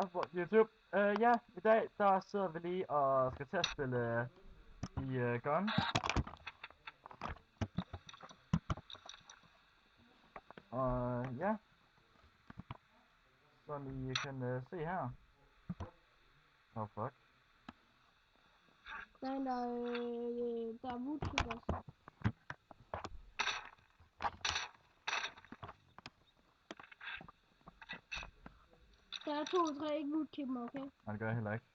på YouTube. Ja, i dag der sidder vi lige og skal til at spille i Gun. Og ja, som I kan se her. Oh fuck. Der er en, der er woodchickers. Der er 2-3 ikke woodchipper, okay? Nej, det gør jeg heller ikke.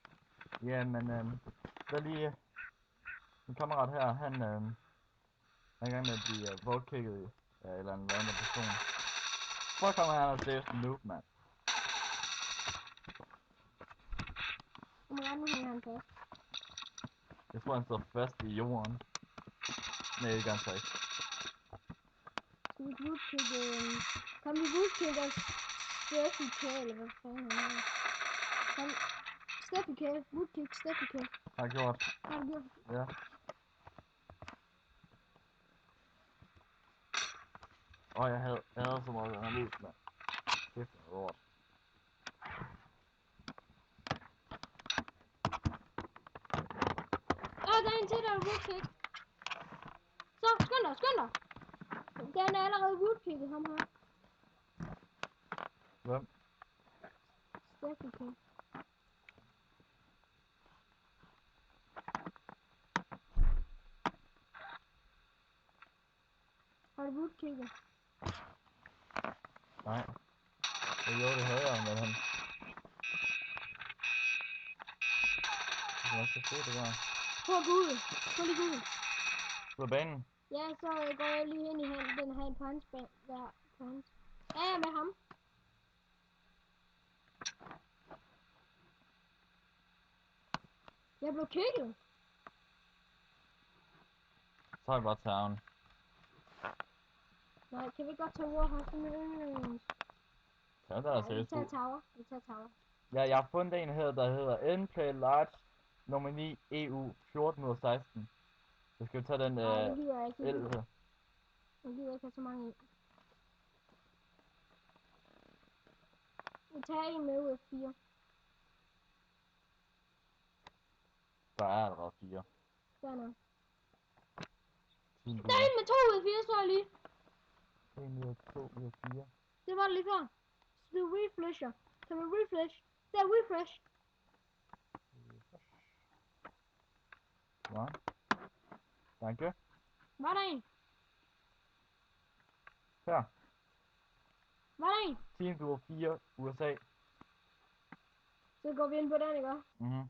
Ja, men der er lige en kammerat her, han er i gang med at blive voldkicket af en eller anden random person. Fuck ham, han er seriøst en noob, mand. Hvor meget nu hænger han fast? Jeg tror, han står fast i jorden. Nej, det gør han så ikke. Skal vi woodchicke... Kom vi woodchickers Steffi K, eller hvad fanden han hedder? Kom... Steffi K, woodkick Steffi K. Har jeg gjort? Har du gjort? Ja. Jeg havde så meget af mus, mand. Kæft, det er lort. Der er en til, der er woodkick. Så, skynd dig! Den er allerede woodkicket, ham her. Hvem? Steffi K. Har du woodkicket? Nej. Jo, det havde jeg, men han... Det var så fedt, det var. Prøv at gå ud. Prøv lige gå ud. Ud af banen? Ja, så går jeg lige ind i den her på hans bag. Der, på hans. Ja, jeg er med ham. Jeg blev kicket. Så har vi bare town. Nej, kan vi godt tage Warhorse som yndlings? Ja, der er Nej, vi seriøst tager god. Tower. Vi tager Tower. Ja, jeg har fundet en her, der hedder N-Play Large nummer 9 EU 14 ud af 16. Så skal vi tage den Nej, det gider jeg ikke. el her. Jeg gider ikke have så mange i. Vi tager en med ud af 4. Der er allerede 4. Der er noget. 10 Der er en med 2 ud af 4, så jeg lige. 1 ud af 2 ud af 4. Det var det lige før. Så det er refresher. Kan man refresh? Det er refresh. Ja. Danke. Var der en? Her. Var der en? Team Duel 4 USA. Så går vi ind på den, ikke? Mhm.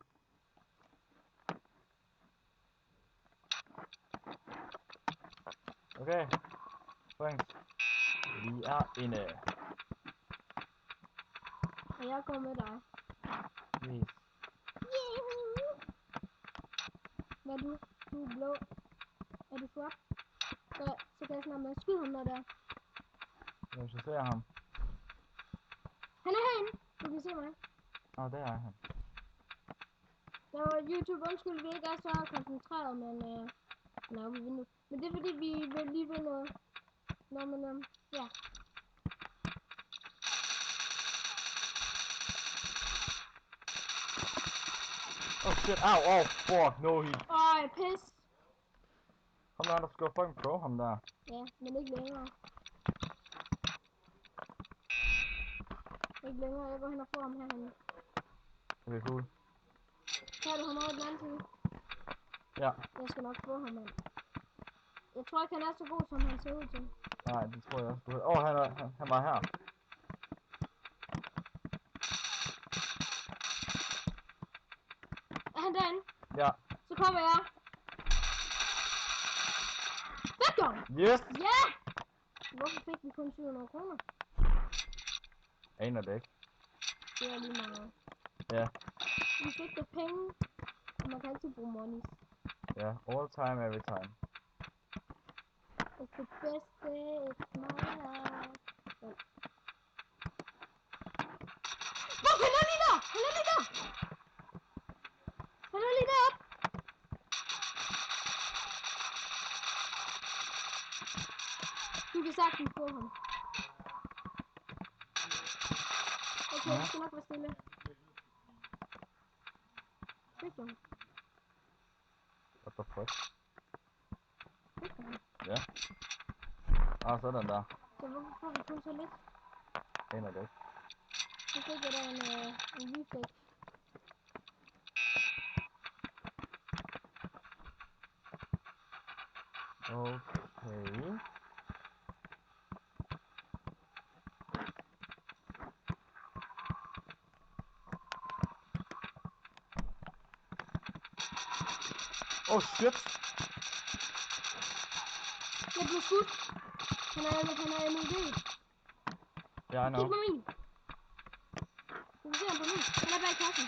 Okay. Thanks. Vi er inde. Og jeg går med dig. Yes. Hvad er du? Du er blå. Er du sort? Så kan jeg snart med at skyde ham der. Jeg skal se ham. Han er herinde. Du kan se mig. Der er han. Så YouTube, undskyld, vi ikke er så koncentreret, men nej, vi vinder. Men det er fordi, vi vil lige vinde noget. Nå, men ja. Oh shit, ow, fuck, no he. Pis. Ham der skal fucking pro ham der. Ja, men ikke længere. Ikke længere, jeg går hen og får ham herhenne. Det er cool. Tager du ham over den anden side? Ja. Jeg skal nok få ham, mand. Jeg tror ikke, han er så god, som han ser ud til. Nej, det tror jeg også. Han var her. Er han derinde? Ja. Så kommer jeg. Fik ham! Yes! Ja! Hvorfor fik vi kun 700 kroner? Aner det ikke. Det er lige meget. Ja. Vi fik da penge, og man kan altid bruge monies. Ja, all time, every time. It's the best day of my life. Fuck, han er lige der! Han er lige der! Han er lige deroppe! Du kan sagtens få ham. Okay, vi skal nok være stille. fik jeg. What the fuck? Fik jeg. Ja. Ah, sådan der. Så hvorfor får vi kun så lidt? Aner det ikke. Så fik jeg da en reflex. Okay. Oh shit! Jeg blev skudt. Han er MUD. Yeah, I Kig know. på min. Du kan se ham på min. Han er bag kassen.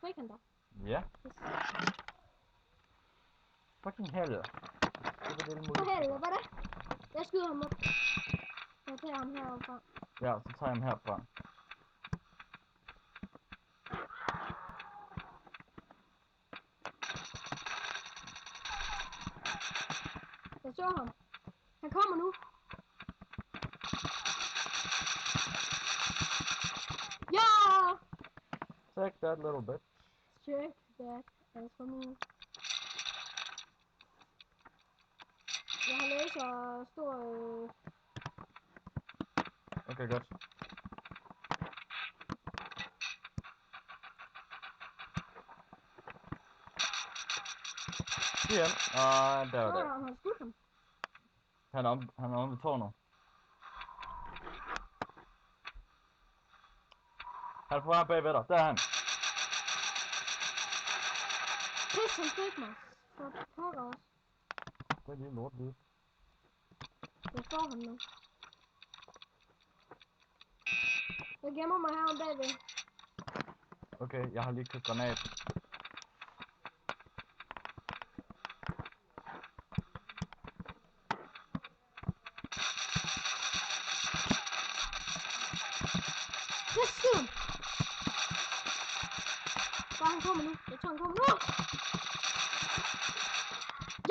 Fik han dig? Yeah. Yes. Fucking hell. Det var det For helvede, hvad er det? Jeg skyder ham op. Jeg tager ham heroppe fra. Ja, så tager jeg ham herfra. Jeg så ham. Han kommer nu. Ja! Take that little bit. Check that as for me. Jeg har laser stor... Okay, godt. Igen. Og der var Så det. han har skudt ham. Han er om ved tårnet. Han er på vej bagved dig. Der er han. Pis, han fik mig. For pokker også. Det er lige lort lige. Jeg får ham nu. Jeg gemmer mig herom bagved. Okay, jeg har lige købt granat. Jeg skyder ham. Bare han kommer nu. Jeg tror han kommer nu.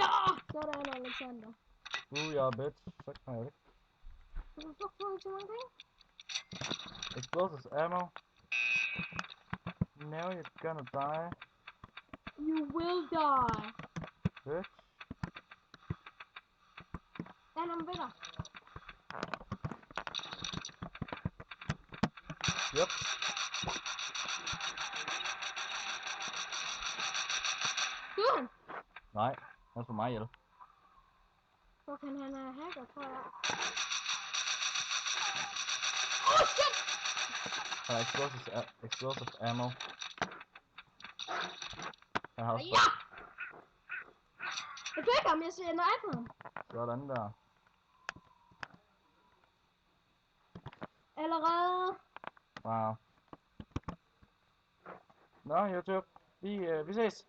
Ja! Sådan, Alexander. Ja, bitch. Så kan jeg ikke. Hvorfor får du ikke så mange penge? Explosives ammo. Now you're gonna die. You will die. Bitch. Er han ved dig? Yep. Skyder han? Nej, han slår mig ihjel. Fuck, han er hacker, tror jeg. Oh shit! Han har explosive ammo. Han har også Ja! Jeg fik ham, jeg ser knife ham. sådan der. Allerede. Wow. Nå, YouTube. Vi ses.